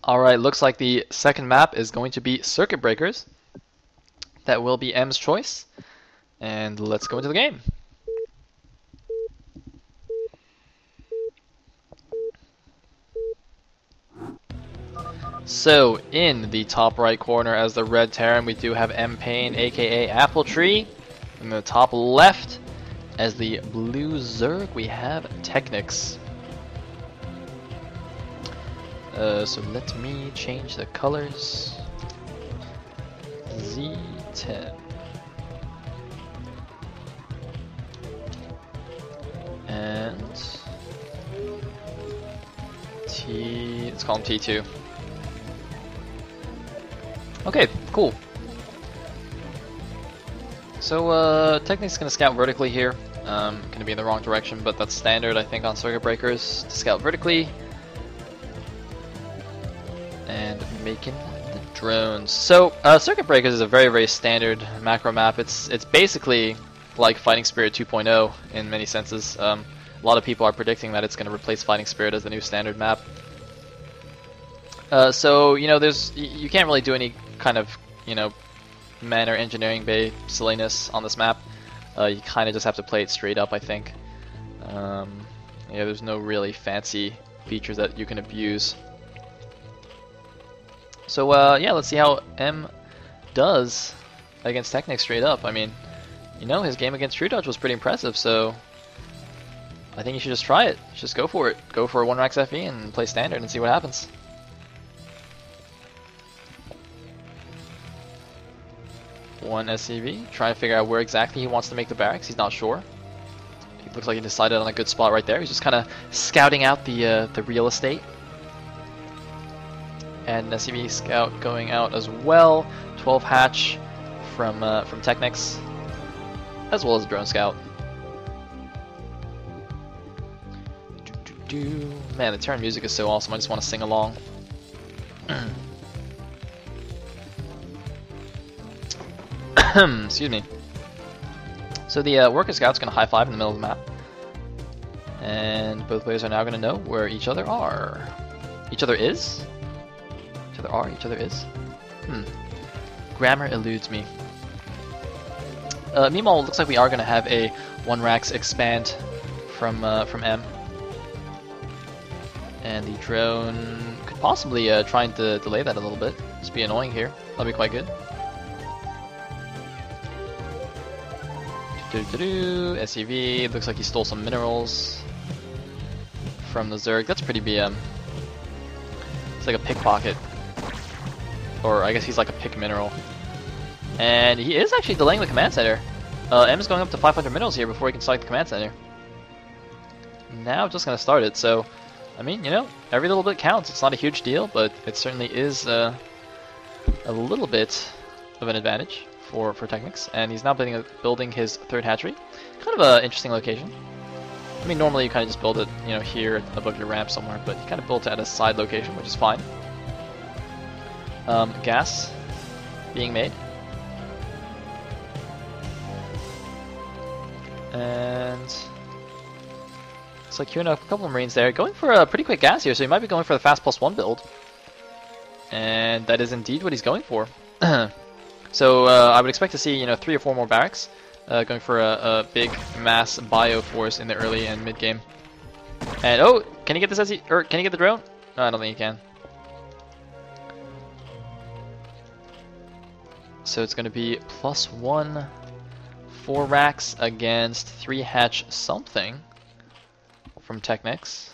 Alright, looks like the second map is going to be Circuit Breakers. That will be M's choice. And let's go into the game. So, in the top right corner as the red Terran, we do have PaiN, aka Apple Tree. In the top left, as the blue Zerg, we have TechnicS. So let me change the colors. Z10. And T, let's call him T2. Okay, cool. So TechnicS is going to scout vertically here. Going to be in the wrong direction, but that's standard I think on Circuit Breakers to scout vertically. And making the drones. So Circuit Breakers is a very standard macro map. It's basically like Fighting Spirit 2.0 in many senses. A lot of people are predicting that it's going to replace Fighting Spirit as the new standard map. So you know, you can't really do any kind of man or engineering bay silliness on this map. You kind of just have to play it straight up, I think. Yeah, there's no really fancy features that you can abuse. So yeah, let's see how M does against TechnicS straight up. I mean, his game against True Dodge was pretty impressive, so I think you should just try it. Just go for it. Go for a 1-Rax FE and play standard and see what happens. One SCV, trying to figure out where exactly he wants to make the barracks. He's not sure. It looks like he decided on a good spot right there. He's just kind of scouting out the real estate. And SCV scout going out as well. 12 hatch from TechnicS, as well as drone scout. Man, the Terran music is so awesome. I just want to sing along. Excuse me. So the worker scout's going to high five in the middle of the map, and both players are now going to know where each other are. Each other is? Each other are? Each other is? Grammar eludes me. Meanwhile, it looks like we are going to have a 1-Rax expand from M. And the drone could possibly try and delay that a little bit. Just be annoying here. That'll be quite good. SUV, looks like he stole some minerals from the Zerg. That's pretty BM. It's like a pickpocket. Or I guess he's like a pick mineral. And he is actually delaying the command center. M is going up to 500 minerals here before he can start the command center. Now just gonna start it, so I mean, every little bit counts. It's not a huge deal, but it certainly is a little bit of an advantage for TechnicS, and he's now building his third hatchery. Kind of an interesting location. I mean, normally you kind of just build it, here above your ramp somewhere, but he kind of built it at a side location, which is fine. Gas being made. And it's like queuing up a couple of Marines there, going for a pretty quick gas here, so he might be going for the fast +1 build. And that is indeed what he's going for. So I would expect to see 3 or 4 more barracks, going for a big mass bio force in the early and mid game. And oh, can he get this or can he get the drone? No, I don't think he can. So it's going to be +1 4-Rax against 3 hatch something from TechnicS.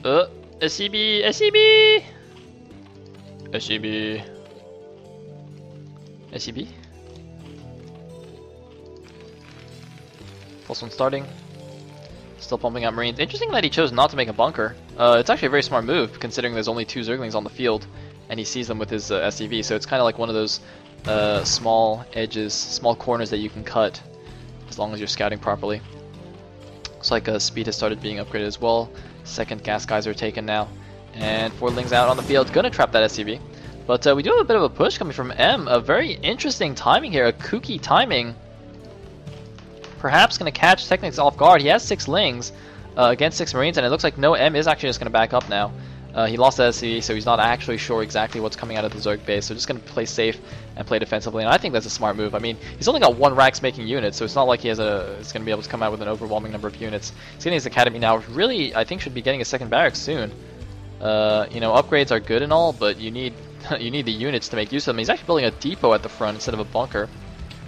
SCB, SCB. SCB. SCB. +1 starting. Still pumping out Marines. Interesting that he chose not to make a bunker. It's actually a very smart move considering there's only 2 Zerglings on the field and he sees them with his SCV, so it's kind of like one of those small edges, small corners that you can cut as long as you're scouting properly. Looks like speed has started being upgraded as well. Second gas geyser taken now. And 4 Lings out on the field, gonna trap that SCV. But we do have a bit of a push coming from M. A very interesting timing here, a kooky timing. Perhaps gonna catch TechnicS off guard. He has 6 Lings. against 6 Marines, and it looks like no M is actually just going to back up now. He lost the SCV, so he's not actually sure exactly what's coming out of the Zerg base, so just going to play safe and play defensively, and I think that's a smart move. I mean, he's only got 1 Rax making unit, so it's not like he's going to be able to come out with an overwhelming number of units. He's getting his Academy now, really, I think, should be getting a second barracks soon. You know, upgrades are good and all, but you need you need the units to make use of them. He's actually building a depot at the front instead of a bunker,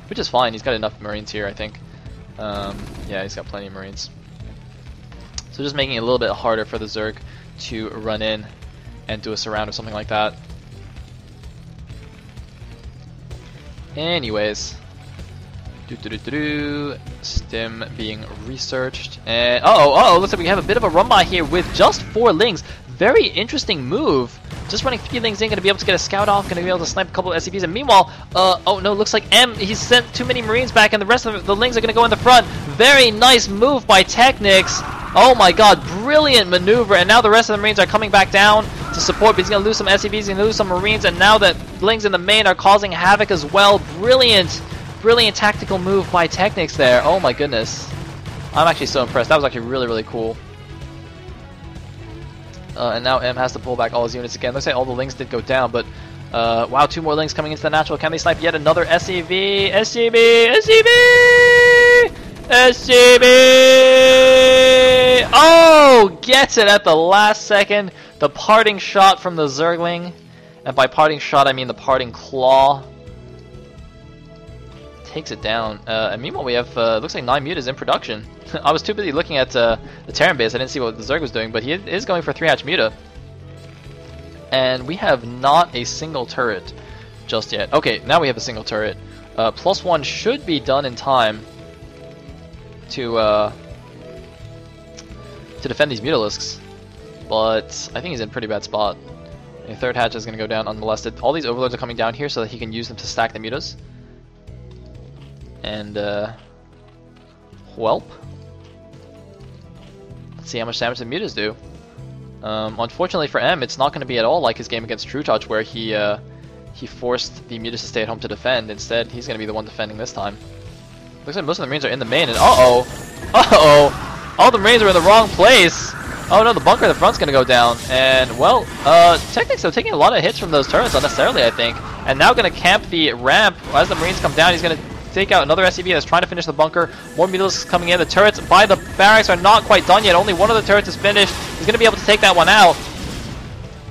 which is fine. He's got enough Marines here, I think. Yeah, he's got plenty of Marines. So just making it a little bit harder for the Zerg to run in and do a surround or something like that. Anyways, Stim being researched, and looks like we have a bit of a run by here with just 4 Lings. Very interesting move. Just running 3 Lings in, going to be able to get a scout off, going to be able to snipe a couple of SCVs, and meanwhile, oh no, looks like M, he's sent too many Marines back, and the rest of the Lings are going to go in the front. Very nice move by TechnicS. Oh my god, brilliant maneuver, and now the rest of the Marines are coming back down to support, but he's going to lose some SCVs, he's going to lose some Marines, and now that Lings in the main are causing havoc as well. Brilliant, brilliant tactical move by TechnicS there. Oh my goodness. I'm actually so impressed. That was actually really, really cool. And now M has to pull back all his units again. Looks like all the Lings did go down, but wow, 2 more Lings coming into the natural. Can they snipe yet another SCV? SCV! SCV! SCV! Oh! Gets it at the last second. The parting shot from the Zergling. And by parting shot, I mean the parting claw. Takes it down. And meanwhile, we have, looks like 9 mutas in production. I was too busy looking at the Terran base. I didn't see what the Zerg was doing, but he is going for 3-hatch muta. And we have not a single turret just yet. Okay, now we have a single turret. +1 should be done in time to defend these mutalisks, but I think he's in a pretty bad spot. A 3rd hatch is going to go down unmolested. All these overlords are coming down here so that he can use them to stack the mutas. And whelp. Let's see how much damage the mutas do. Unfortunately for M, it's not going to be at all like his game against True Touch, where he forced the mutas to stay at home to defend. Instead, he's going to be the one defending this time. Looks like most of the Marines are in the main, and all the Marines are in the wrong place. Oh no, the bunker at the front's going to go down, and well, TechnicS are taking a lot of hits from those turrets unnecessarily, I think, and now going to camp the ramp as the Marines come down. He's going to take out another SCV that's trying to finish the bunker. More mutalisks coming in. The turrets by the barracks are not quite done yet. Only one of the turrets is finished. He's going to be able to take that one out.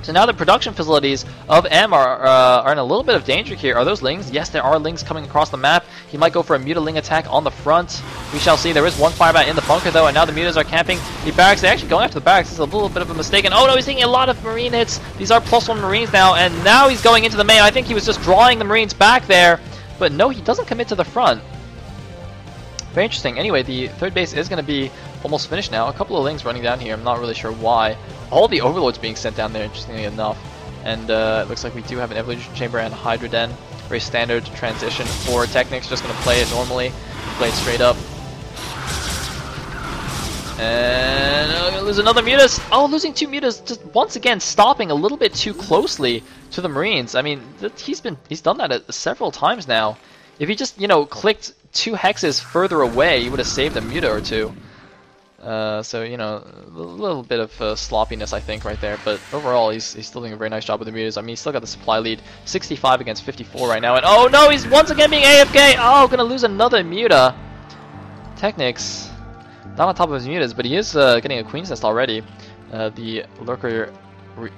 So now the production facilities of M are in a little bit of danger here. Are those Lings? Yes, there are Lings coming across the map. He might go for a mutaling attack on the front. We shall see. There is one firebat in the bunker though, and now the mutas are camping the barracks. They're actually going after the barracks. It's a little bit of a mistake. And oh no, he's taking a lot of Marine hits. These are +1 Marines now, and now he's going into the main. I think he was just drawing the Marines back there, but no, he doesn't commit to the front. Very interesting. Anyway, the 3rd base is going to be almost finished now. A couple of Lings running down here. I'm not really sure why. All the Overlords being sent down there, interestingly enough. And it looks like we do have an Evolution Chamber and a Hydra Den. Very standard transition for TechnicS. Just going to play it normally. Play it straight up. And going to lose another mutas. Oh, losing 2 mutas. Just once again stopping a little bit too closely to the Marines. I mean, he's done that several times now. If he just, you know, clicked 2 hexes further away, he would have saved a muta or 2. So, you know, a little bit of sloppiness, I think, right there. But overall, he's still doing a very nice job with the mutas. I mean, he's still got the supply lead, 65 against 54 right now. And oh no, he's once again being AFK! Oh, gonna lose another muta. TechnicS, not on top of his mutas, but he is getting a Queen's Nest already. The Lurker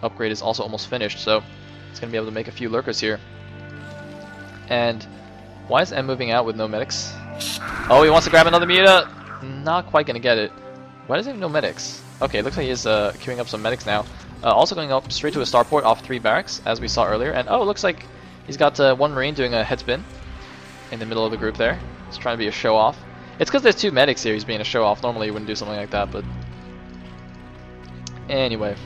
upgrade is also almost finished, so he's gonna be able to make a few Lurkers here. And why is M moving out with no medics? Oh, he wants to grab another muta. Not quite gonna get it. Why does he have no medics? Okay, looks like he is queuing up some medics now. Also going up straight to a starport off 3 barracks, as we saw earlier. And oh, looks like he's got 1 Marine doing a head spin in the middle of the group there. He's trying to be a show off. It's because there's 2 medics here. He's being a show off. Normally, he wouldn't do something like that, but anyway,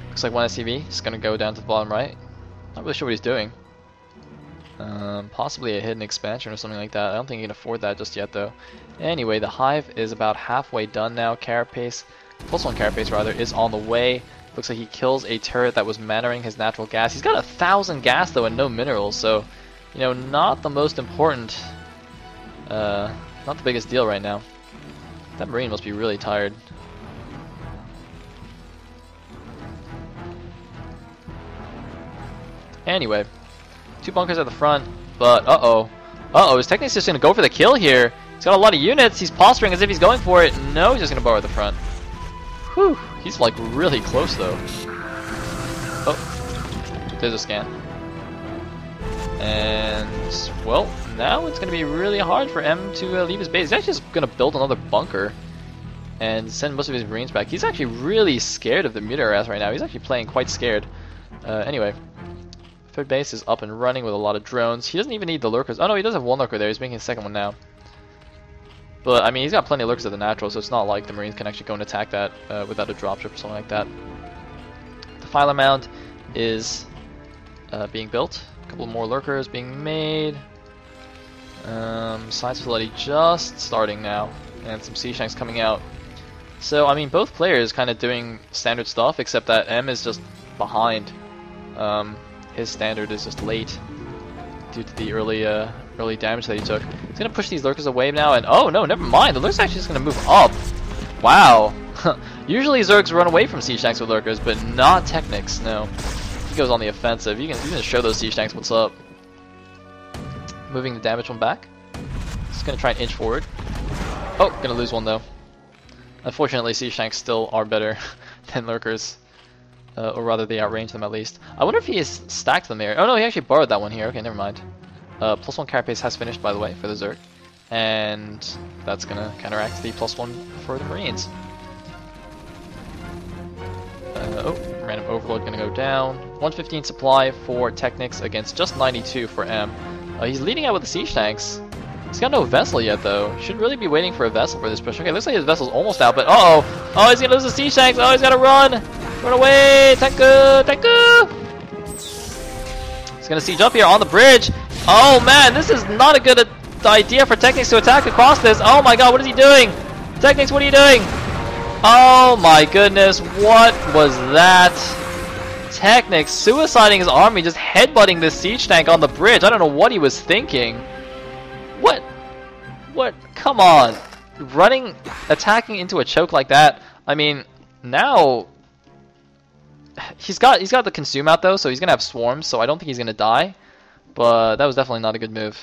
looks like 1 SCV. Just gonna go down to the bottom right. Not really sure what he's doing. Possibly a hidden expansion or something like that. I don't think he can afford that just yet though. Anyway, the hive is about halfway done now. Carapace, +1 Carapace rather, is on the way. Looks like he kills a turret that was mannering his natural gas. He's got 1,000 gas though and no minerals, so you know, not the most important, not the biggest deal right now. That Marine must be really tired. Anyway, 2 bunkers at the front, but is TechnicS just gonna go for the kill here? He's got a lot of units. He's posturing as if he's going for it. No, he's just gonna borrow at the front. Whew, he's like really close though. Oh, there's a scan. And well, now it's gonna be really hard for M to leave his base. He's actually just gonna build another bunker and send most of his Marines back. He's actually really scared of the meteor arrays right now. He's actually playing quite scared. Anyway, third base is up and running with a lot of drones. He doesn't even need the lurkers. Oh no, he does have 1 lurker there. He's making a second one now. But I mean, he's got plenty of lurkers at the natural, so it's not like the Marines can actually go and attack that without a dropship or something like that. The Filer Mound is being built. A couple more lurkers being made. Science facility just starting now, and some sea shanks coming out. So I mean, both players kind of doing standard stuff, except that M is just behind. His standard is just late due to the early damage that he took. He's gonna push these lurkers away now, and oh no, never mind. The lurkers actually just gonna move up. Wow. Usually Zergs run away from sea shanks with lurkers, but not TechnicS. No, he goes on the offensive. You can show those sea shanks what's up. Moving the damage one back. Just gonna try and inch forward. Oh, gonna lose one though. Unfortunately, sea shanks still are better than lurkers. Or rather, they outrange them at least. I wonder if he has stacked them here. Oh no, he actually borrowed that one here. Okay, never mind. +1 carapace has finished, by the way, for the Zerg. And that's gonna counteract the +1 for the Marines. Random overload gonna go down. 115 supply for TechnicS against just 92 for M. He's leading out with the siege tanks. He's got no vessel yet though. Should really be waiting for a vessel for this push. Okay, looks like his vessel's almost out, but oh, he's gonna lose the siege tanks. Oh, he's gotta run! Run away! Tenku! He's gonna siege up here on the bridge. Oh man, this is not a good idea for TechnicS to attack across this. Oh my god, what is he doing? TechnicS, what are you doing? Oh my goodness, what was that? TechnicS suiciding his army, just headbutting this siege tank on the bridge. I don't know what he was thinking. What? Come on. Attacking into a choke like that. I mean, now he's got the consume out though, so he's gonna have swarms, so I don't think he's gonna die. But that was definitely not a good move.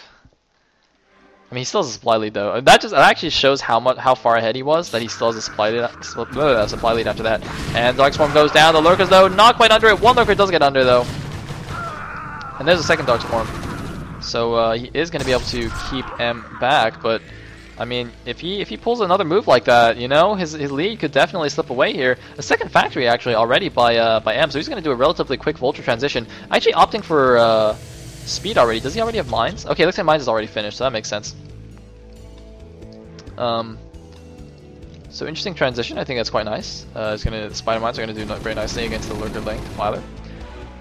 I mean, he still has a supply lead though. That actually shows how far ahead he was, that he still has a supply lead after that. And Dark Swarm goes down. The lurkers though, not quite under it. 1 lurker does get under though. And there's a second Dark Swarm. So he is going to be able to keep M back, but I mean, if he pulls another move like that, you know, his lead could definitely slip away here. A second factory actually already by M, so he's going to do a relatively quick vulture transition. Actually opting for speed already. Does he already have mines? Okay, looks like mines is already finished, so that makes sense. So interesting transition. I think that's quite nice. The spider mines are going to do very nicely against the lurker link defiler.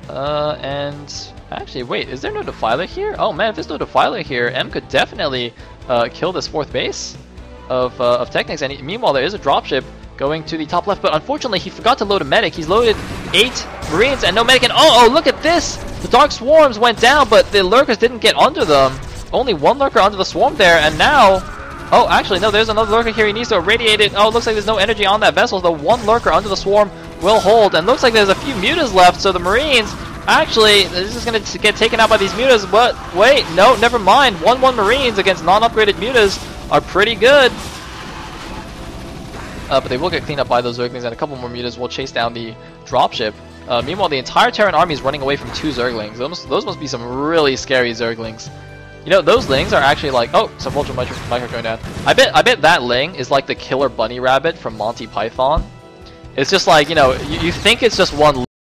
And actually, wait, is there no defiler here? Oh man, if there's no defiler here, M could definitely kill this 4th base of TechnicS. And meanwhile, there is a dropship going to the top left, but unfortunately, he forgot to load a medic. He's loaded 8 Marines and no medic. And oh, look at this! The Dark Swarms went down, but the lurkers didn't get under them. Only 1 lurker under the swarm there, and now... Oh, actually, no, there's another lurker here. He needs to irradiate it. Oh, it looks like there's no energy on that vessel. The 1 lurker under the swarm will hold, and looks like there's a few mutas left, so the Marines... Actually, this is going to get taken out by these mutas, but wait, no, never mind. 1-1 Marines against non-upgraded mutas are pretty good. But they will get cleaned up by those Zerglings, and a couple more mutas will chase down the dropship. Meanwhile, the entire Terran army is running away from 2 Zerglings. Those must be some really scary Zerglings. You know, those Lings are actually like... Oh, some Vulture micro going down. I bet that Ling is like the killer bunny rabbit from Monty Python. It's just like, you know, you think it's just one